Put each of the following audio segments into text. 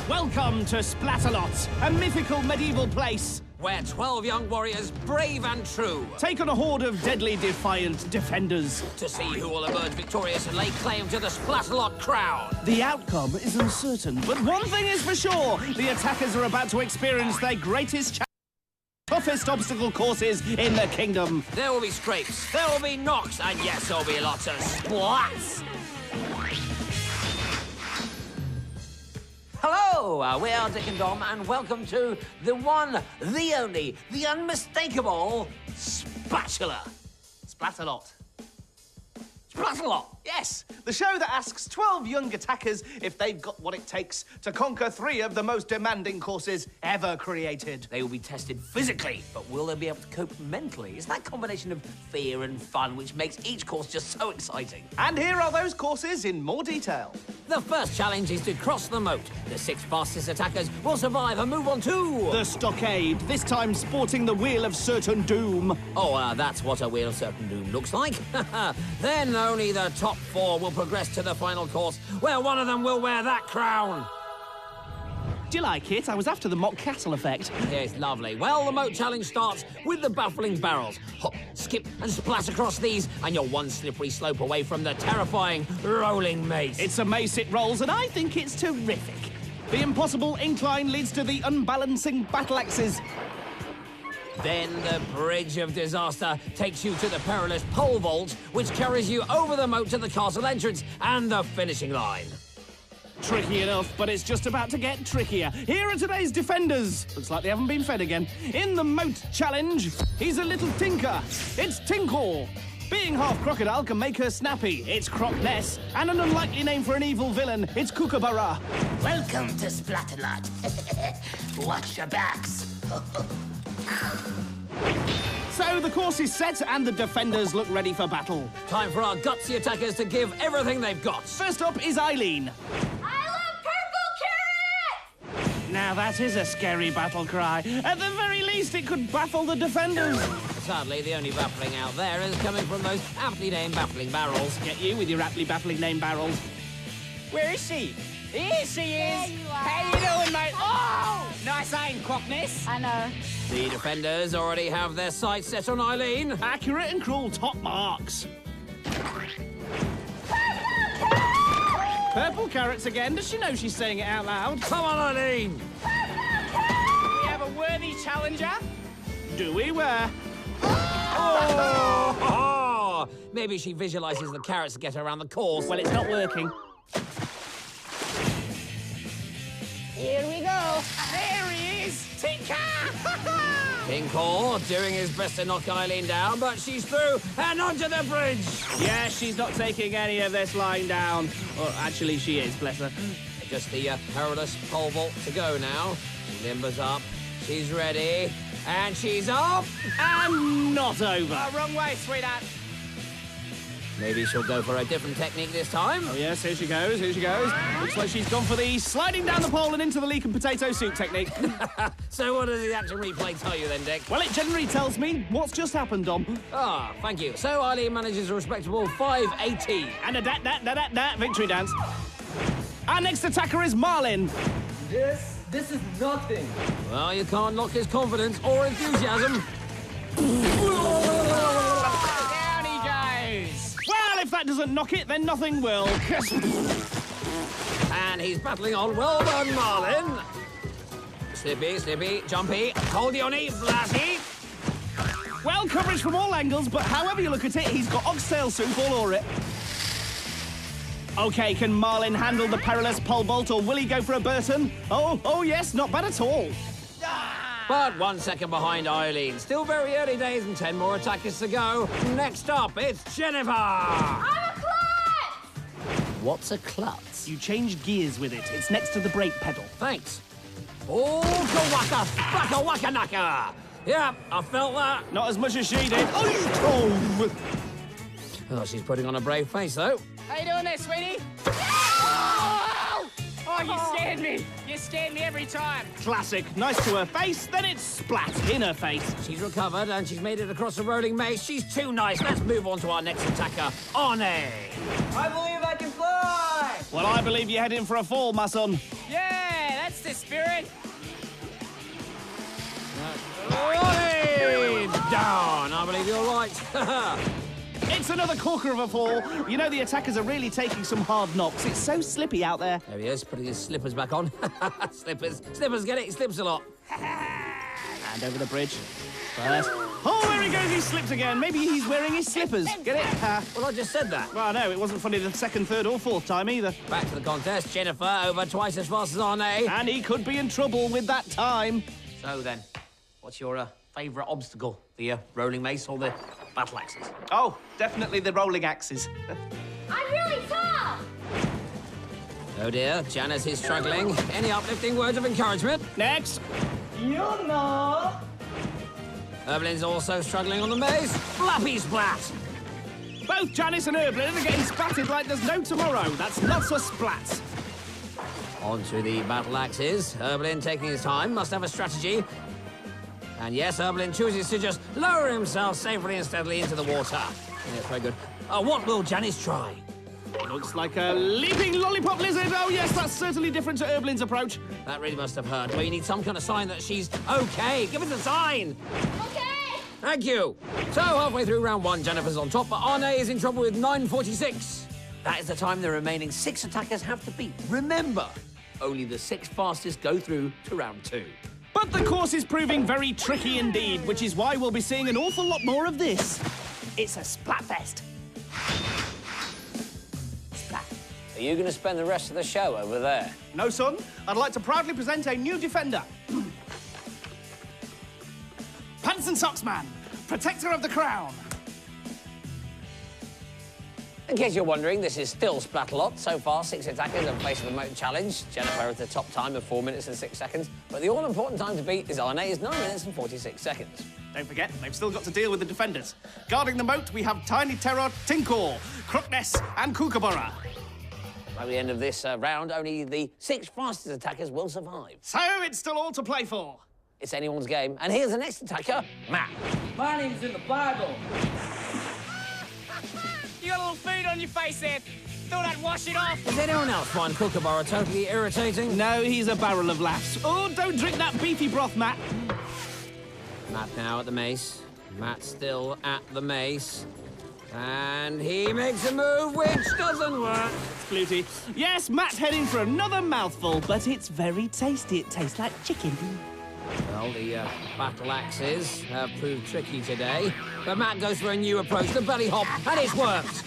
Welcome to Splatalot, a mythical medieval place. Where 12 young warriors, brave and true, take on a horde of deadly defiant defenders. to see who will emerge victorious and lay claim to the Splatalot crown. The outcome is uncertain, but one thing is for sure. The attackers are about to experience their greatest challenge. Toughest obstacle courses in the kingdom. There will be scrapes, there will be knocks, and yes, there'll be lots of splats. Hello, we are Dick and Dom, and welcome to the one, the only, the unmistakable Spatula. Splatalot. Splatalot. Yes, the show that asks 12 young attackers if they've got what it takes to conquer 3 of the most demanding courses ever created. They will be tested physically, but will they be able to cope mentally? It's that combination of fear and fun which makes each course just so exciting. And here are those courses in more detail. The first challenge is to cross the moat. The 6 fastest attackers will survive and move on to... The stockade, this time sporting the Wheel of Certain Doom. Oh, that's what a Wheel of Certain Doom looks like. Then only the top 4 will progress to the final course, where one of them will wear that crown. Do you like it? I was after the mock castle effect. It's lovely. Well, the moat challenge starts with the baffling barrels. Hop, skip, and splash across these, and you're one slippery slope away from the terrifying rolling mace. It's a mace it rolls, and I think it's terrific. The impossible incline leads to the unbalancing battle axes. Then the Bridge of Disaster takes you to the perilous pole vault, which carries you over the moat to the castle entrance and the finishing line. Tricky enough, but it's just about to get trickier. Here are today's defenders. Looks like they haven't been fed again. In the moat challenge, he's a little tinker. It's Tinkle. Being half crocodile can make her snappy. It's Croc Ness. And an unlikely name for an evil villain. It's Kookaburra. Welcome to Splatalot. Watch your backs. So the course is set and the defenders look ready for battle. Time for our gutsy attackers to give everything they've got. First up is Aileen. I love purple carrots! Now that is a scary battle cry. At the very least, it could baffle the defenders. Sadly, the only baffling out there is coming from those aptly named baffling barrels. Get you with your aptly baffling name barrels. Where is she? Here she is! There you are. How you doing, mate? Oh! Nice aim, Crockness. I know. The defenders already have their sights set on Aileen. Accurate and cruel top marks. Purple carrots again. Does she know she's saying it out loud? Come on, Aileen! We have a worthy challenger. Do we where? Oh! Maybe she visualises the carrots to get her around the course. Well, it's not working. Here we go. There he is. Tinker! Tinkle doing his best to knock Aileen down, but she's through and onto the bridge. Yeah, she's not taking any of this lying down. Or actually, she is, bless her. Just the perilous pole vault to go now. She limbers up. She's ready. And she's off. And not over. Wrong way, sweetheart. Maybe she'll go for a different technique this time. Oh, yes, here she goes, here she goes. Looks like she's gone for the sliding down the pole and into the leek and potato soup technique. So what does the action replay tell you then, Dick? Well, it generally tells me what's just happened, Dom. Ah, thank you. So Aileen manages a respectable 580. And a dat victory dance. Our next attacker is Marlin. This is nothing. Well, you can't knock his confidence or enthusiasm. Down he goes. Well, if that doesn't knock it, then nothing will. And he's battling on. Well done, Marlin. Slippy, slippy, jumpy, hold-y-on-y, flashy. Well, coverage from all angles, but however you look at it, he's got oxtail soup all over it. OK, can Marlin handle the perilous pole vault, or will he go for a Burton? Oh, yes, not bad at all. But 1 second behind Aileen. Still very early days and 10 more attackers to go. Next up, it's Jennifer. I'm a klutz! What's a klutz? You change gears with it. It's next to the brake pedal. Thanks. Oh, Kawaka, Baka Waka Naka. Yeah, I felt that. Not as much as she did. Oh! Oh, she's putting on a brave face, though. How you doing there, sweetie? Oh, you scared me. You scared me every time. Classic. Nice to her face, then it's splat in her face. She's recovered and she's made it across the rolling maze. She's too nice. Let's move on to our next attacker, Arnay. I believe I can fly! Well, I believe you're heading for a fall, my son. Yeah, that's Down. I believe you're right. It's another corker of a fall. You know, the attackers are really taking some hard knocks. It's so slippy out there. There he is, putting his slippers back on. Slippers, get it? He slips a lot. And over the bridge. First. Oh, there he goes, he slipped again. Maybe he's wearing his slippers. Get it? Well, I just said that. Well, no, it wasn't funny the second, third or fourth time either. Back to the contest. Jennifer over twice as fast as Arnay. And he could be in trouble with that time. So then, what's your favourite obstacle? The rolling mace or the battle axes? Oh, definitely the rolling axes. I'm really tall! Oh dear, Janice is struggling. Any uplifting words of encouragement? Next. You know. Erblin's also struggling on the maze. Flappy splat! Both Janice and Erblin are getting splatted like there's no tomorrow. That's lots of splats. On to the battle axes. Erblin taking his time, must have a strategy. And yes, Erblin chooses to just lower himself safely and steadily into the water. Yes, very good. What will Janice try? Looks like a leaping lollipop lizard. Oh, yes, that's certainly different to Erblin's approach. That really must have hurt. Well, you need some kind of sign that she's okay. Give us a sign. Okay! Thank you. So, halfway through round one, Jennifer's on top, but Arnay is in trouble with 9:46. That is the time the remaining 6 attackers have to beat. Remember, only the 6 fastest go through to round 2. But the course is proving very tricky indeed, which is why we'll be seeing an awful lot more of this. It's a Splatfest. Splat. Are you going to spend the rest of the show over there? No, son. I'd like to proudly present a new defender. Pants and Socks Man, protector of the crown. In case you're wondering, this is still Splatalot. So far, 6 attackers have faced the moat challenge. Jennifer at the top time of 4 minutes and 6 seconds. But the all-important time to beat is Arnay's 9 minutes and 46 seconds. Don't forget, they've still got to deal with the defenders. Guarding the moat, we have Tiny Terror, Tinkor, Crookness and Kookaburra. By the end of this round, only the 6 fastest attackers will survive. So it's still all to play for. It's anyone's game. And here's the next attacker, Matt. My name's in the Bible. You got a little food on your face there. Thought I'd wash it off. Does anyone else find Kookaburra totally irritating? No, he's a barrel of laughs. Oh, don't drink that beefy broth, Matt. Matt now at the mace. Matt still at the mace. And he makes a move which doesn't work. Fluty. Yes, Matt's heading for another mouthful, but it's very tasty. It tastes like chicken. Well, the battle axes have proved tricky today. But Matt goes for a new approach, the belly hop, and it's worked.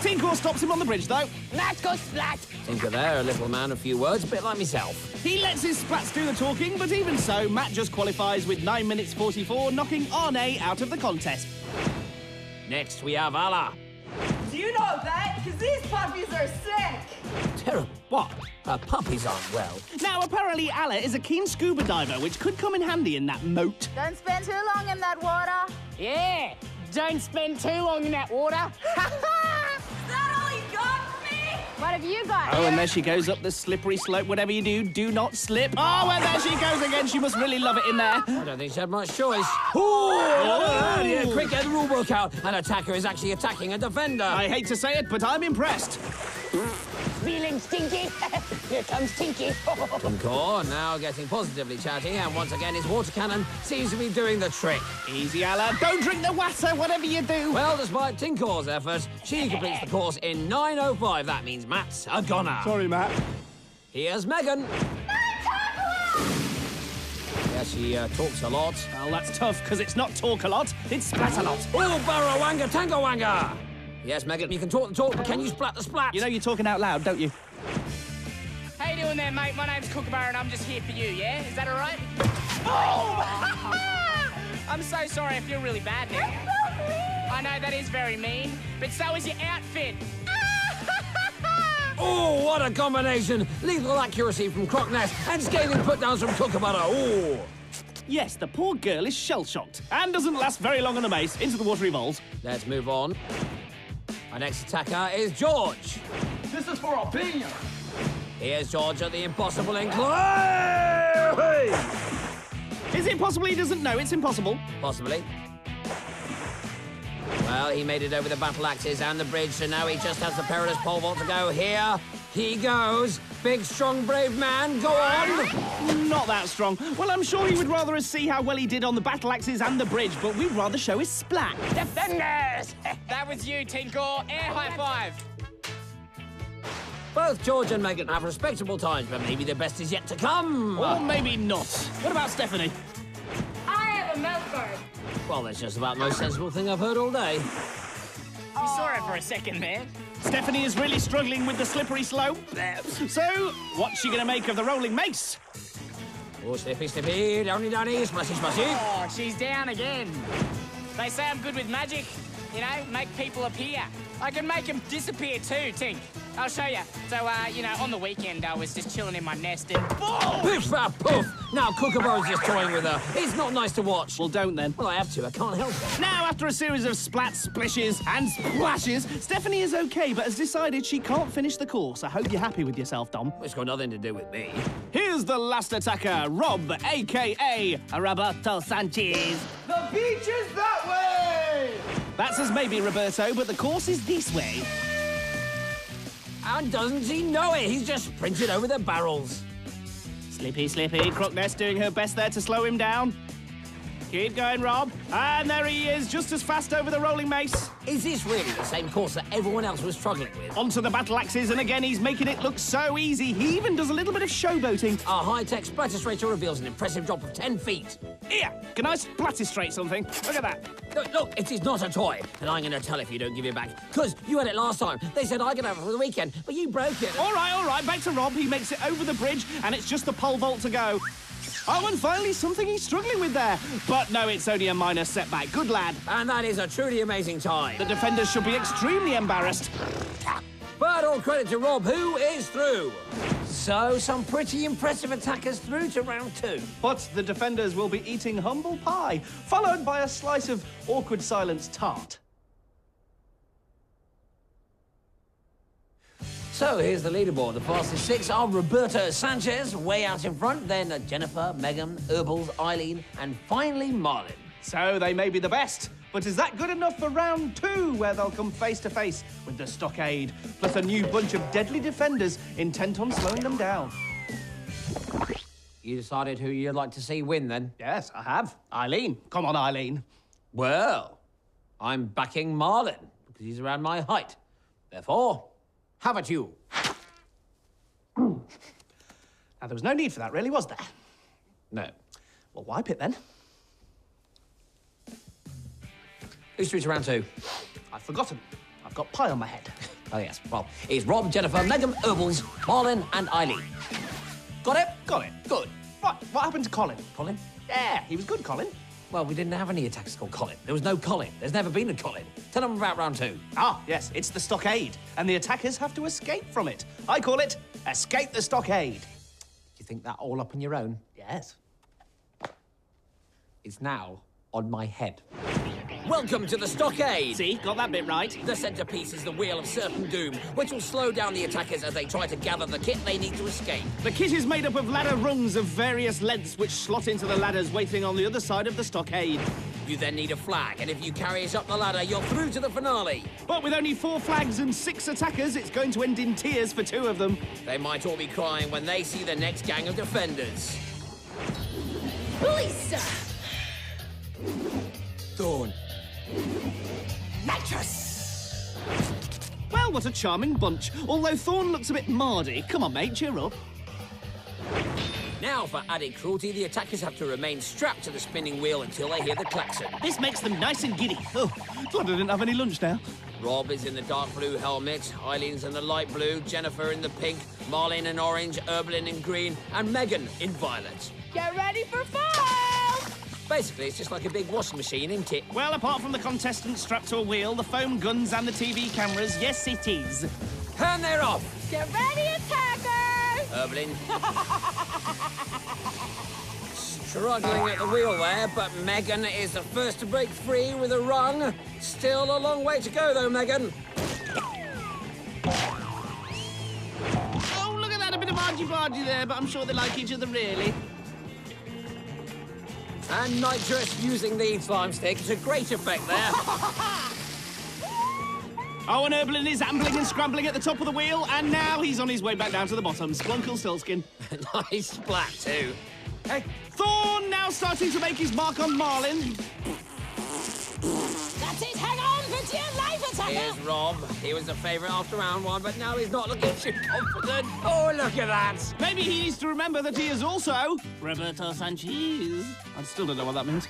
Tinkor stops him on the bridge, though. Let's go splat. Tinker there, a little man of few words, a bit like myself. He lets his splats do the talking, but even so, Matt just qualifies with 9 minutes 44, knocking Arnay out of the contest. Next, we have Allah. Do you know that? Because these puppies are sick. Terrible. What? Puppies aren't well. Now, apparently, Allah is a keen scuba diver, which could come in handy in that moat. Don't spend too long in that water. Yeah. Don't spend too long in that water. Is that all you got for me? What have you got? Oh, and there she goes up the slippery slope. Whatever you do, do not slip. Oh, and there she goes again. She must really love it in there. I don't think she had much choice. Oh! Yeah, quick, get the rule book out. An attacker is actually attacking a defender. I hate to say it, but I'm impressed. Feeling stinky? Here comes Tinky. Tinkor now getting positively chatty, and once again his water cannon seems to be doing the trick. Easy, Allah. Don't drink the water, whatever you do. Well, despite Tinkor's effort, she completes the course in 9:05. That means Matt's a goner. Sorry, Matt. Here's Megan. Yes, she talks a lot. Well, that's tough, because it's not talk a lot, it's splat a lot. Oh, Barrawanga Tangawanga! Yes, Megan, you can talk the talk, but can you splat the splat? You know you're talking out loud, don't you? How you doing there, mate? My name's Kookaburra and I'm just here for you, yeah? Is that all right? Oh! I'm so sorry, I feel really bad now. I know that is very mean, but so is your outfit. Oh, what a combination! Lethal accuracy from Crockness and scathing put-downs from Kookaburra. Oh! Yes, the poor girl is shell-shocked and doesn't last very long on the mace. Into the water he rolls. Let's move on. Our next attacker is George. This is for opinion. Here's George at the impossible incline. Is it possible he doesn't know it's impossible? Possibly. Well, he made it over the battle axes and the bridge, so now he just has the perilous pole vault to go. Here he goes. Big, strong, brave man, go on! Not that strong. Well, I'm sure he would rather us see how well he did on the battle axes and the bridge, but we'd rather show his splat. Defenders! That was you, Tinkle. Air high five. Both George and Megan have respectable times, but maybe the best is yet to come. Or maybe not. What about Stephanie? I have a mouth guard. Well, that's just about the most sensible thing I've heard all day. We saw it for a second there. Stephanie is really struggling with the slippery slope. So, what's she going to make of the rolling mace? Oh, slippy, slippy, downy, downy, smashy, smashy. Oh, she's down again. They say I'm good with magic. You know, make people appear. I can make them disappear too, Tink. I'll show you. So, you know, on the weekend I was just chilling in my nest and boom! Poof, that poof! Now Kookaburra's just toying with her. It's not nice to watch. Well, don't then. Well, I have to. I can't help it. Now, after a series of splats, splishes, and splashes, Stephanie is okay, but has decided she can't finish the course. I hope you're happy with yourself, Dom. It's got nothing to do with me. Here's the last attacker, Rob, a.k.a. Roberto Sanchez. The beach is that way! That says maybe, Roberto, but the course is this way. And doesn't he know it? He's just sprinted over the barrels. Slippy, slippy. Crockness doing her best there to slow him down. Keep going, Rob. And there he is, just as fast over the rolling mace. Is this really the same course that everyone else was struggling with? Onto the battle axes, and again, he's making it look so easy. He even does a little bit of showboating. Our high-tech Splatalot reveals an impressive drop of 10 feet. Here, can I splatistrate something? Look at that. Look, it is not a toy, and I'm going to tell if you don't give it back. Because you had it last time. They said I could have it for the weekend, but you broke it. All right, back to Rob. He makes it over the bridge, and it's just the pole vault to go. Oh, and finally, something he's struggling with there. But no, it's only a minor setback. Good lad. And that is a truly amazing time. The defenders should be extremely embarrassed. But all credit to Rob, who is through. So, some pretty impressive attackers through to round 2. But the defenders will be eating humble pie, followed by a slice of awkward silence tart. So, here's the leaderboard. The fastest 6 are Roberto Sanchez, way out in front, then Jennifer, Megan, Erblin, Aileen, and finally Marlin. So they may be the best, but is that good enough for round 2, where they'll come face to face with the stockade, plus a new bunch of deadly defenders intent on slowing them down? You decided who you'd like to see win, then? Yes, I have. Aileen. Come on, Aileen. Well, I'm backing Marlin, because he's around my height. Therefore, have at you. Now, there was no need for that, really, was there? No. Well, wipe it, then. Who's through to round 2? I've forgotten. I've got pie on my head. Oh, yes. Well, it's Rob, Jennifer, Megan, Erblin, Marlin, and Aileen. Got it? Got it. Good. What happened to Colin? Colin? Yeah, he was good, Colin. Well, we didn't have any attackers called Colin. There was no Colin. There's never been a Colin. Tell them about round 2. Ah, yes, it's the stockade, and the attackers have to escape from it. I call it Escape the Stockade. Do you think that all up on your own? Yes. It's now on my head. Welcome to the stockade! See, got that bit right. The centerpiece is the Wheel of Certain Doom, which will slow down the attackers as they try to gather the kit they need to escape. The kit is made up of ladder rungs of various lengths which slot into the ladders waiting on the other side of the stockade. You then need a flag, and if you carry it up the ladder, you're through to the finale. But with only 4 flags and 6 attackers, it's going to end in tears for 2 of them. They might all be crying when they see the next gang of defenders. Lisa! Dawn. Nitrous! Well, what a charming bunch. Although Thorn looks a bit mardy. Come on, mate, cheer up. Now, for added cruelty, the attackers have to remain strapped to the spinning wheel until they hear the klaxon. This makes them nice and giddy. Oh, thought I didn't have any lunch now. Rob is in the dark blue helmet, Eileen's in the light blue, Jennifer in the pink, Marlin in orange, Erblin in green, and Megan in violet. Get ready for fall! Basically, it's just like a big washing machine, isn't it? Well, apart from the contestants strapped to a wheel, the foam guns and the TV cameras, yes, it is. And they're off! Get ready, attackers! Erblin. Struggling at the wheel there, but Megan is the first to break free with a rung. Still a long way to go, though, Megan. Oh, look at that, a bit of argy-bargy there, but I'm sure they like each other, really. And Nitrous using the slime stick to great effect there. Oh, and Erblin is ambling and scrambling at the top of the wheel, and now he's on his way back down to the bottom. Splunkle Stillskin. Nice splat, too. Hey, Thorn now starting to make his mark on Marlin. That's it, hang on for dear life, attacker! Here's Rob. He was the favourite after round one, but now he's not looking too confident. Oh, look at that. Maybe he needs to remember that he is also Roberto Sanchez. I still don't know what that means.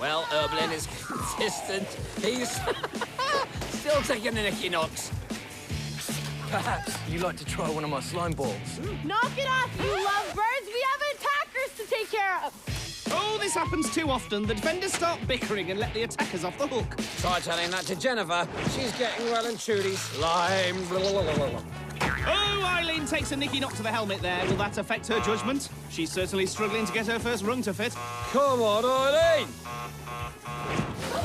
Well, Erblin is consistent. He's still taking an equinox. Perhaps you'd like to try one of my slime balls. Knock it off, you lovebirds! We have attackers to take care of! Oh, this happens too often. The defenders start bickering and let the attackers off the hook. Try telling that to Jennifer. She's getting well and truly slime. Blah, blah, blah, blah. Oh, Aileen takes a nicky knock to the helmet there. Will that affect her judgment? She's certainly struggling to get her first rung to fit. Come on, Aileen!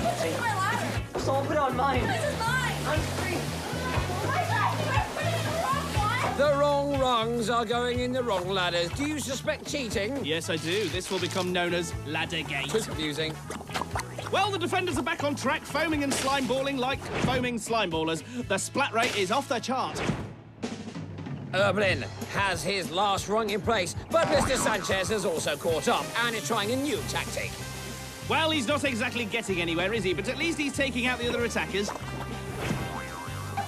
This is my ladder. Someone put it on mine. This is mine. I'm free. Oh my God, you guys put it in the wrong one. The wrong rungs are going in the wrong ladders. Do you suspect cheating? Yes, I do. This will become known as Laddergate. Too confusing. Well, the defenders are back on track, foaming and slime balling like foaming slime ballers. The splat rate is off the chart. Erblin has his last rung in place, but Mr. Sanchez has also caught up and is trying a new tactic. Well, he's not exactly getting anywhere, is he? But at least he's taking out the other attackers.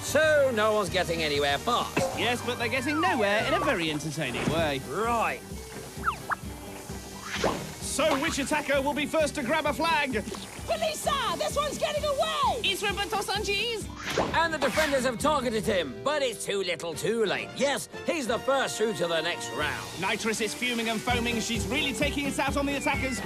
So no one's getting anywhere fast. Yes, but they're getting nowhere in a very entertaining way. Right. So which attacker will be first to grab a flag? Felisa, this one's getting away! It's Roberto Sanchez. And the defenders have targeted him, but it's too little too late. Yes, he's the first through to the next round. Nitrous is fuming and foaming. She's really taking it out on the attackers.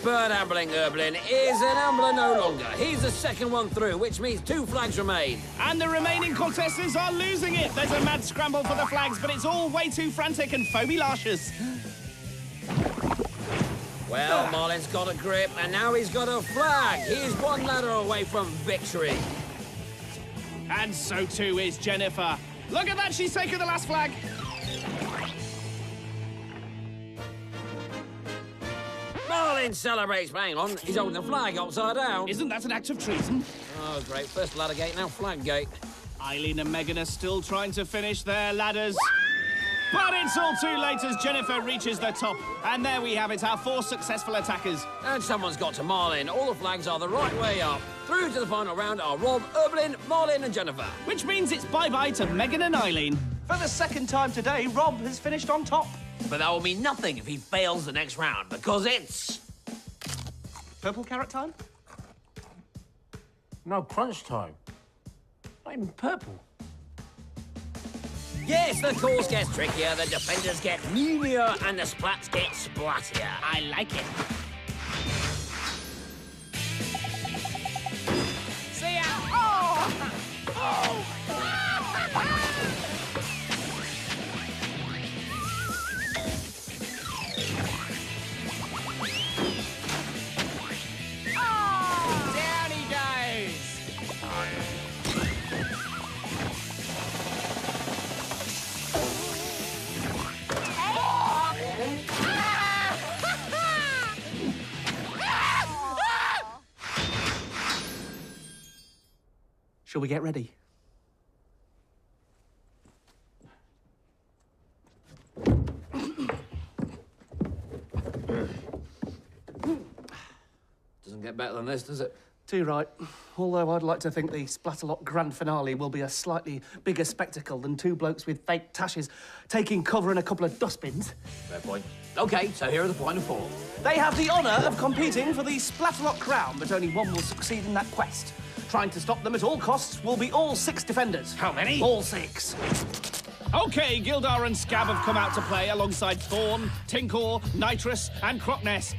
But ambling Erblin is an ambler no longer. He's the second one through, which means 2 flags remain. And the remaining contestants are losing it. There's a mad scramble for the flags, but it's all way too frantic and foamy luscious. Well, Marlin's got a grip, and now he's got a flag. He's one ladder away from victory. And so too is Jennifer. Look at that, she's taken the last flag. Marlin celebrates. Hang on, he's holding the flag upside down. Isn't that an act of treason? Oh, great. First ladder gate, now flag gate. Aileen and Megan are still trying to finish their ladders. But it's all too late as Jennifer reaches the top. And there we have it, our 4 successful attackers. And someone's got to Marlin. All the flags are the right way up. Through to the final round are Rob, Erblin, Marlin and Jennifer. Which means it's bye-bye to Megan and Aileen. For the second time today, Rob has finished on top. But that will mean nothing if he fails the next round, because it's... Purple carrot time? No, crunch time. Not even purple. Yes, the course gets trickier, the defenders get meanier, and the splats get splattier. I like it. See ya! Oh! Oh! Down he goes! Shall we get ready? Doesn't get better than this, does it? Too right. Although I'd like to think the Splatalot grand finale will be a slightly bigger spectacle than 2 blokes with fake tashes taking cover in a couple of dustbins. Fair point. OK, so here are the final 4. They have the honour of competing for the Splatalot crown, but only one will succeed in that quest. Trying to stop them at all costs will be all 6 defenders. How many? All 6. OK, Gildar and Scab have come out to play alongside Thorn, Tinkor, Nitrous and Crocness.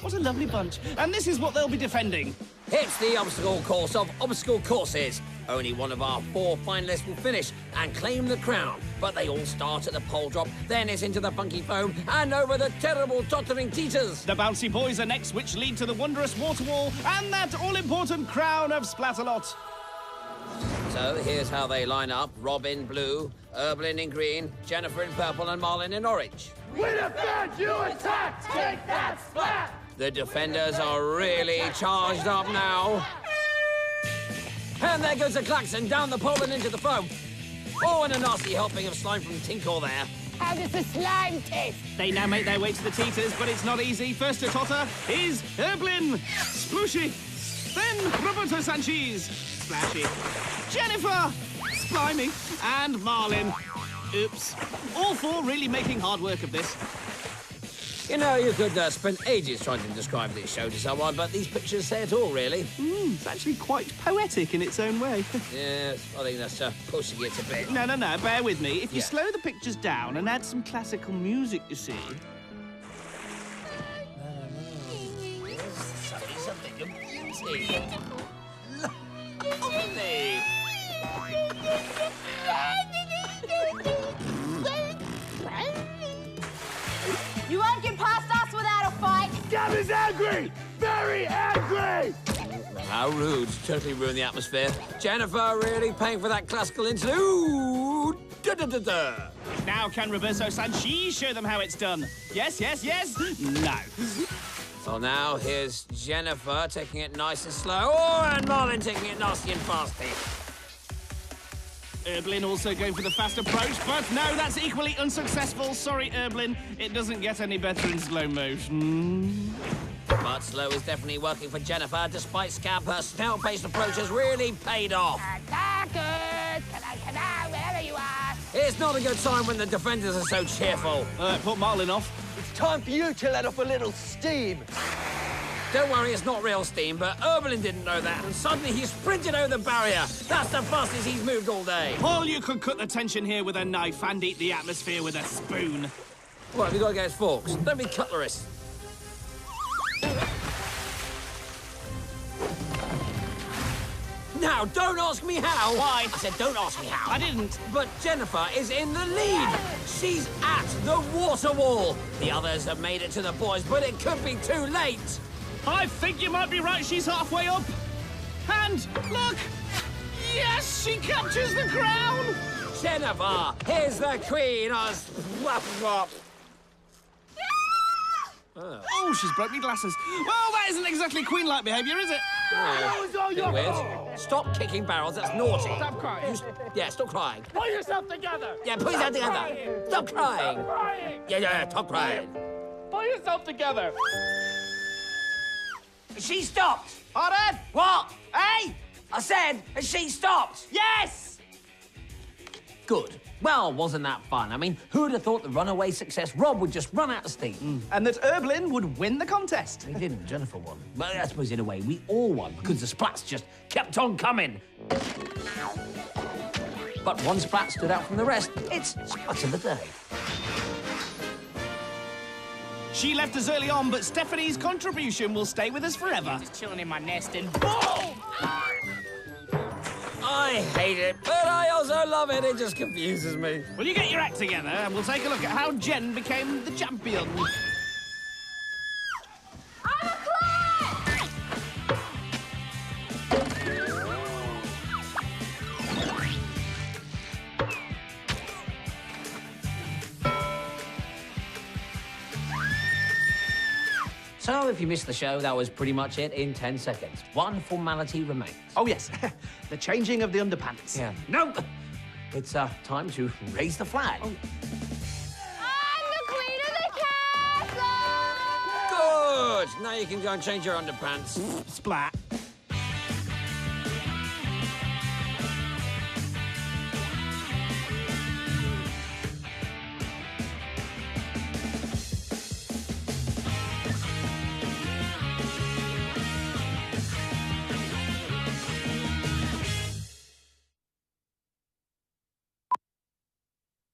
What a lovely bunch. And this is what they'll be defending. It's the obstacle course of obstacle courses. Only one of our 4 finalists will finish and claim the crown. But they all start at the pole drop, then it's into the funky foam and over the terrible tottering teeters. The bouncy boys are next, which lead to the wondrous water wall and that all-important crown of Splatalot. So here's how they line up. Rob in blue, Erblin in green, Jennifer in purple and Marlin in orange. We defend, you attack! Take that, Splat! The defenders are really charged up now. And there goes the klaxon down the pole and into the foam. Oh, and a nasty helping of slime from Tinkle there. How does the slime taste? They now make their way to the teeters, but it's not easy. First to totter is Erblin. Splooshy. Then Roberto Sanchez. Splashy. Jennifer. Slimy. And Marlin. Oops. All four really making hard work of this. You know, you could spend ages trying to describe this show to someone, but these pictures say it all, really. It's actually quite poetic in its own way. Yes, I think that's pushing it a bit. No, bear with me. If you Yeah. slow the pictures down and add some classical music, you see. Something of beauty. Lovely. You won't get past us without a fight. Gab is angry! Very angry! How rude. Totally ruined the atmosphere. Jennifer really paying for that classical interlude. Da-da-da-da. Now can Roberto Sanchez show them how it's done? Yes, yes, yes. No. So now here's Jennifer taking it nice and slow. Oh, and Marlin taking it nasty and fasty. Erblin also going for the fast approach, but no, that's equally unsuccessful. Sorry, Erblin. It doesn't get any better in slow motion. But slow is definitely working for Jennifer. Despite Scab, her snail-paced approach has really paid off. Attackers! Can wherever you are. It's not a good sign when the defenders are so cheerful. Put Marlin off. It's time for you to let off a little steam. Don't worry, it's not real steam, but Erblin didn't know that, and suddenly he sprinted over the barrier. That's the fastest he's moved all day. Paul, you could cut the tension here with a knife and eat the atmosphere with a spoon. What, have you got to get forks? Don't be cutlerist. Now, don't ask me how. Why? I said don't ask me how. I didn't. But Jennifer is in the lead. She's at the water wall. The others have made it to the boys, but it could be too late. I think you might be right. She's halfway up. And look! Yes, she captures the crown! Jennifer, here's the queen. Oh, she's broke me glasses. Well, that isn't exactly queen-like behaviour, is it? Bit weird. Stop kicking barrels, that's naughty. Stop crying. Stop crying. Pull yourself together! Yeah, put yourself together. Stop crying. Crying! Yeah, stop crying. Pull yourself together! She stopped. Pardon? What? Hey? I said, she stopped. Yes! Good. Well, wasn't that fun? I mean, who'd have thought the runaway success Rob would just run out of steam? And that Erblin would win the contest. He didn't. Jennifer won. But I suppose, in a way, we all won because the splats just kept on coming. But one splat stood out from the rest. It's Splat of the Day. She left us early on, but Stephanie's contribution will stay with us forever. Just chilling in my nest and boom! I hate it, but I also love it. It just confuses me. Will you get your act together and we'll take a look at how Jen became the champion? I'm a clown! So, if you missed the show, that was pretty much it in 10 seconds. One formality remains. Oh, yes. The changing of the underpants. Yeah. No! It's time to raise the flag. I'm the queen of the castle! Good! Now you can go and change your underpants. Splat.